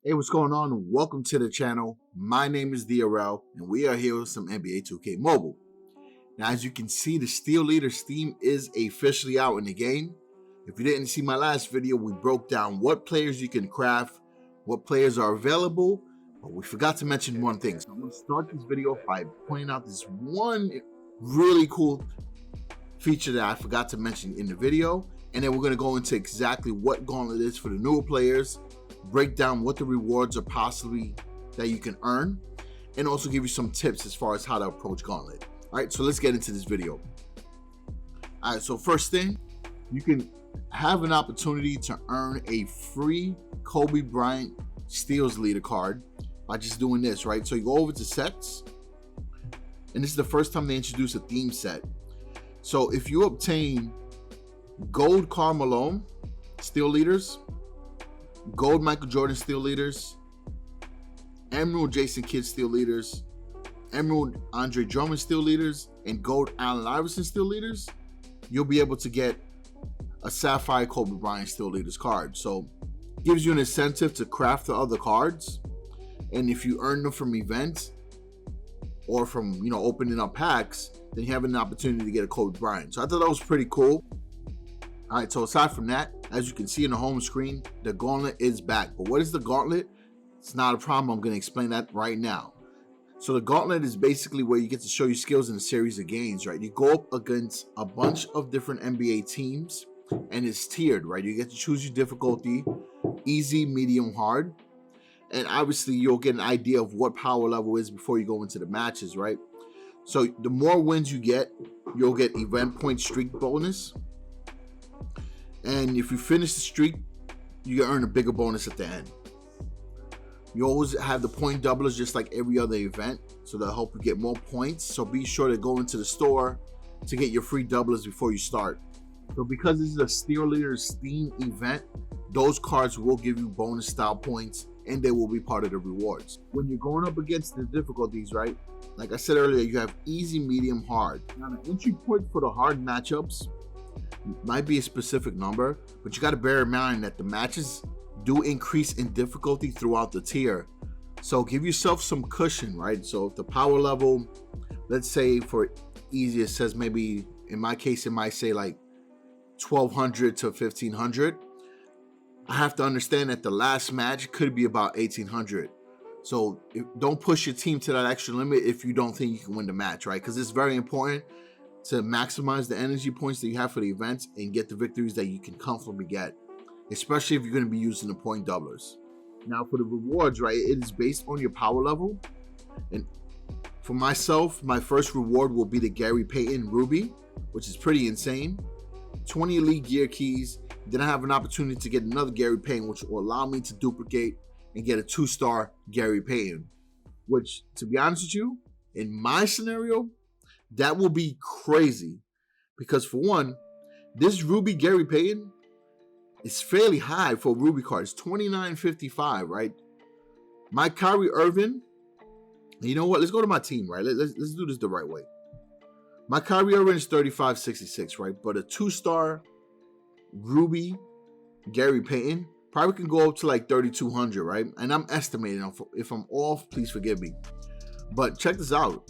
Hey, what's going on? Welcome to the channel. My name is DaReal, and we are here with some NBA 2K Mobile. Now, as you can see, the Steel Leaders theme is officially out in the game. If you didn't see my last video, we broke down what players you can craft, what players are available, but we forgot to mention one thing. So I'm going to start this video by pointing out this one really cool feature that I forgot to mention in the video, and then we're going to go into exactly what Gauntlet is for the newer players, break down what the rewards are possibly that you can earn, and also give you some tips as far as how to approach Gauntlet. All right, so let's get into this video. All right, so first thing, you can have an opportunity to earn a free Kobe Bryant Steals Leader card by just doing this, right? So you go over to sets, and this is the first time they introduce a theme set. So if you obtain Gold Karl Malone Steel Leaders, Gold Michael Jordan Steel Leaders, Emerald Jason Kidd Steel Leaders, Emerald Andre Drummond Steel Leaders, and Gold Allen Iverson Steel Leaders, you'll be able to get a Sapphire Kobe Bryant Steel Leaders card. So it gives you an incentive to craft the other cards, and if you earn them from events or from opening up packs, then you have an opportunity to get a Kobe Bryant. So I thought that was pretty cool. All right, so aside from that, as you can see in the home screen, the Gauntlet is back. But what is the Gauntlet? It's not a problem. I'm going to explain that right now. So the Gauntlet is basically where you get to show your skills in a series of games, right? You go up against a bunch of different NBA teams, and it's tiered, right? You get to choose your difficulty, easy, medium, hard. And obviously, you'll get an idea of what power level is before you go into the matches, right? So the more wins you get, you'll get event point streak bonus. And if you finish the streak, you earn a bigger bonus at the end. You always have the point doublers just like every other event, so they'll help you get more points. So be sure to go into the store to get your free doublers before you start. So because this is a Steel Leaders theme event, those cards will give you bonus style points, and they will be part of the rewards. When you're going up against the difficulties, right? Like I said earlier, you have easy, medium, hard. Now the entry point for the hard matchups might be a specific number, but you got to bear in mind that the matches do increase in difficulty throughout the tier. So give yourself some cushion, right? So if the power level, let's say for easy, it says maybe, in my case, it might say like 1200 to 1500. I have to understand that the last match could be about 1800. So don't push your team to that extra limit if you don't think you can win the match, right? Because it's very important to maximize the energy points that you have for the events and get the victories that you can comfortably get, especially if you're going to be using the point doublers. Now for the rewards, right, it is based on your power level. And for myself, my first reward will be the Gary Payton Ruby, which is pretty insane. 20 elite gear keys. Then I have an opportunity to get another Gary Payton, which will allow me to duplicate and get a 2-star Gary Payton, which, to be honest with you, in my scenario, that will be crazy, because for one, this Ruby Gary Payton is fairly high for a Ruby card. It's $29.55, right? My Kyrie Irving, you know what? Let's go to my team, right? Let's do this the right way. My Kyrie Irving is $35.66, right? But a 2-star Ruby Gary Payton probably can go up to like $3,200, right? And I'm estimating. If I'm off, please forgive me. But check this out.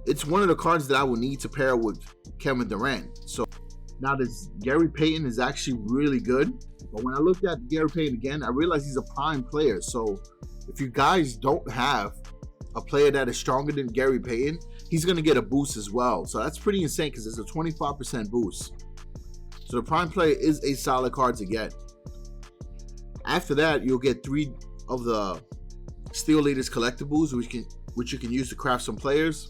It's one of the cards that I will need to pair with Kevin Durant. So now this Gary Payton is actually really good. But when I looked at Gary Payton again, I realized he's a prime player. So if you guys don't have a player that is stronger than Gary Payton, he's going to get a boost as well. So that's pretty insane because it's a 25% boost. So the prime player is a solid card to get. After that, you'll get 3 of the Steel Leaders collectibles, which you can use to craft some players.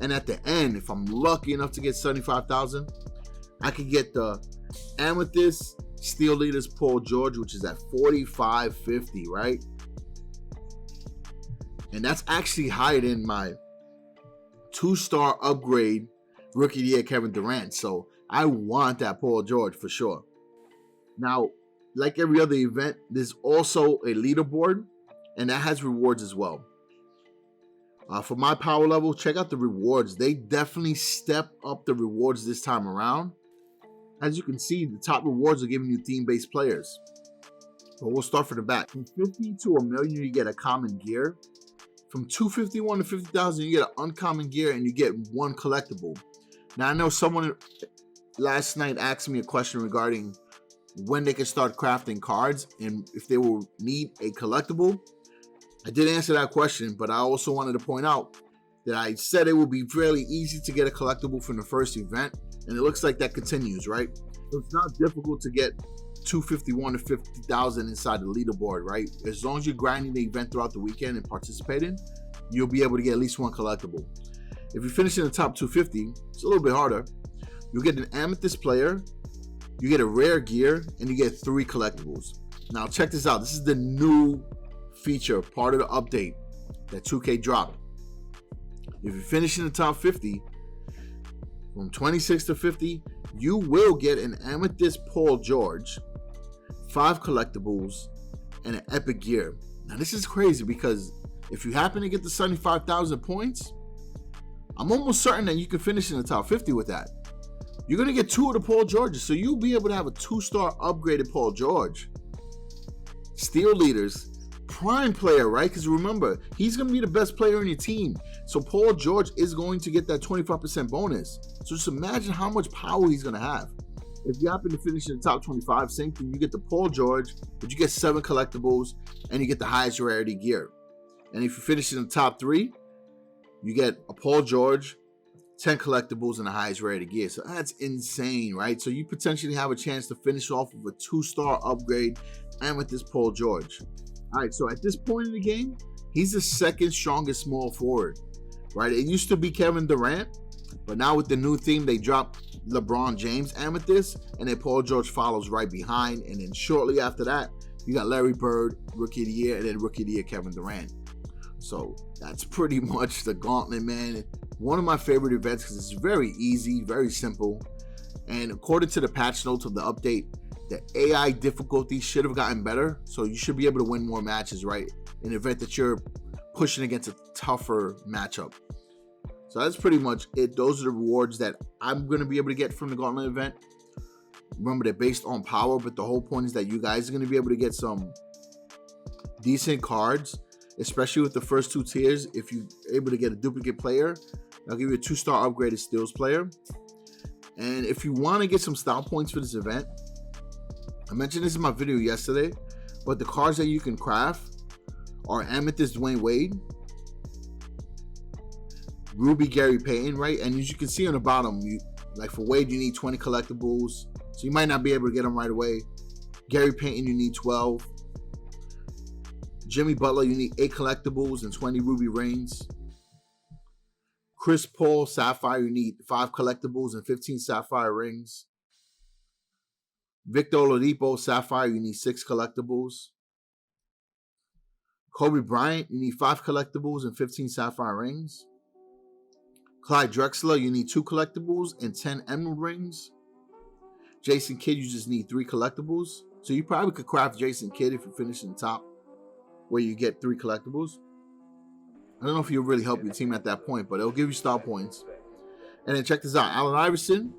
And at the end, if I'm lucky enough to get 75,000, I could get the Amethyst Steel Leaders Paul George, which is at $45.50, right? And that's actually higher than my 2-star upgrade Rookie of the Year Kevin Durant. So I want that Paul George for sure. Now, like every other event, there's also a leaderboard, and that has rewards as well. For my power level, check out the rewards. They definitely step up the rewards this time around. As you can see, the top rewards are giving you theme-based players. So we'll start from the back. From 50 to 1,000,000, you get a common gear. From 251 to 50,000, you get an uncommon gear and you get one collectible. Now, I know someone last night asked me a question regarding when they can start crafting cards and if they will need a collectible. I did answer that question, but I also wanted to point out that I said it would be fairly easy to get a collectible from the first event, and it looks like that continues, right? So it's not difficult to get 251 to 50,000 inside the leaderboard, right? As long as you're grinding the event throughout the weekend and participating, you'll be able to get at least one collectible. If you finish in the top 250, it's a little bit harder. You'll get an amethyst player, you get a rare gear, and you get 3 collectibles. Now check this out. This is the new feature, part of the update that 2K dropped. If you finish in the top 50, from 26 to 50, you will get an amethyst Paul George, 5 collectibles, and an epic gear. Now this is crazy because if you happen to get the 75,000 points, I'm almost certain that you can finish in the top 50 with that. You're going to get 2 of the Paul Georges, so you'll be able to have a 2-star upgraded Paul George. Steel leaders, prime player, right? Because remember, he's going to be the best player in your team. So Paul George is going to get that 25% bonus. So just imagine how much power he's going to have. If you happen to finish in the top 25, same thing, you get the Paul George, but you get 7 collectibles, and you get the highest rarity gear. And if you finish in the top 3, you get a Paul George, 10 collectibles, and the highest rarity gear. So that's insane, right? So you potentially have a chance to finish off with a 2-star upgrade and with this Paul George. All right, so at this point in the game, he's the second strongest small forward, right? It used to be Kevin Durant, but now with the new theme, they dropped LeBron James amethyst, and then Paul George follows right behind. And then shortly after that, you got Larry Bird, Rookie of the Year, and then Rookie of the Year Kevin Durant. So that's pretty much the Gauntlet, man. One of my favorite events because it's very easy, very simple. And according to the patch notes of the update, the AI difficulty should have gotten better. So you should be able to win more matches, right? In an event that you're pushing against a tougher matchup. So that's pretty much it. Those are the rewards that I'm going to be able to get from the Gauntlet event. Remember, they're based on power, but the whole point is that you guys are going to be able to get some decent cards, especially with the first 2 tiers. If you're able to get a duplicate player, I'll give you a 2-star upgraded steals player. And if you want to get some style points for this event, I mentioned this in my video yesterday, but the cards that you can craft are Amethyst Dwyane Wade, Ruby Gary Payton, right? And as you can see on the bottom, like for Wade, you need 20 collectibles, so you might not be able to get them right away. Gary Payton, you need 12. Jimmy Butler, you need 8 collectibles and 20 ruby rings. Chris Paul, Sapphire, you need 5 collectibles and 15 Sapphire rings. Victor Oladipo, Sapphire, you need 6 collectibles. Kobe Bryant, you need 5 collectibles and 15 Sapphire rings. Clyde Drexler, you need 2 collectibles and 10 emerald rings. Jason Kidd, you just need 3 collectibles. So you probably could craft Jason Kidd if you finish in the top, where you get 3 collectibles. I don't know if you'll really help your team at that point, but it'll give you style points. And then check this out. Allen Iverson,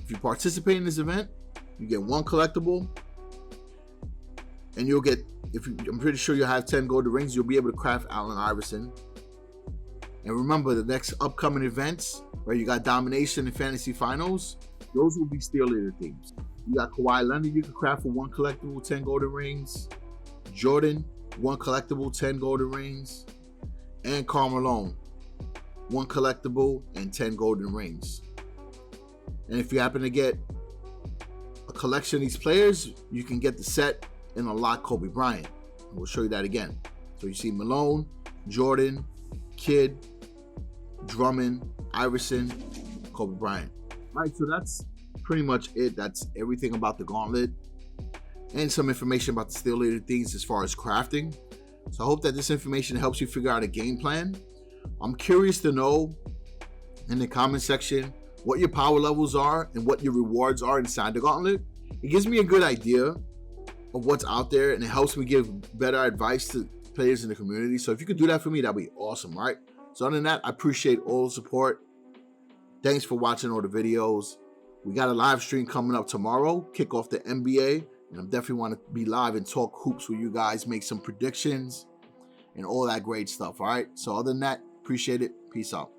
if you participate in this event, you get 1 collectible. And you'll get, I'm pretty sure you'll have 10 golden rings. You'll be able to craft Allen Iverson. And remember, the next upcoming events, where you got Domination and Fantasy Finals, those will be Steel Leader themes. You got Kawhi Leonard, you can craft for 1 collectible, 10 golden rings. Jordan, 1 collectible, 10 golden rings. And Karl Malone, 1 collectible and 10 golden rings. And if you happen to get a collection of these players, you can get the set and unlock Kobe Bryant. We'll show you that again. So you see Malone, Jordan, Kidd, Drummond, Iverson, Kobe Bryant. All right, so that's pretty much it. That's everything about the Gauntlet and some information about the Steel Leader things as far as crafting. So I hope that this information helps you figure out a game plan. I'm curious to know in the comment section what your power levels are and what your rewards are inside the Gauntlet. It gives me a good idea of what's out there, and it helps me give better advice to players in the community. So if you could do that for me, that'd be awesome, right? So other than that, I appreciate all the support. Thanks for watching all the videos. We got a live stream coming up tomorrow, kick off the NBA And I definitely want to be live and talk hoops with you guys, make some predictions and all that great stuff. All right. So other than that, appreciate it. Peace out.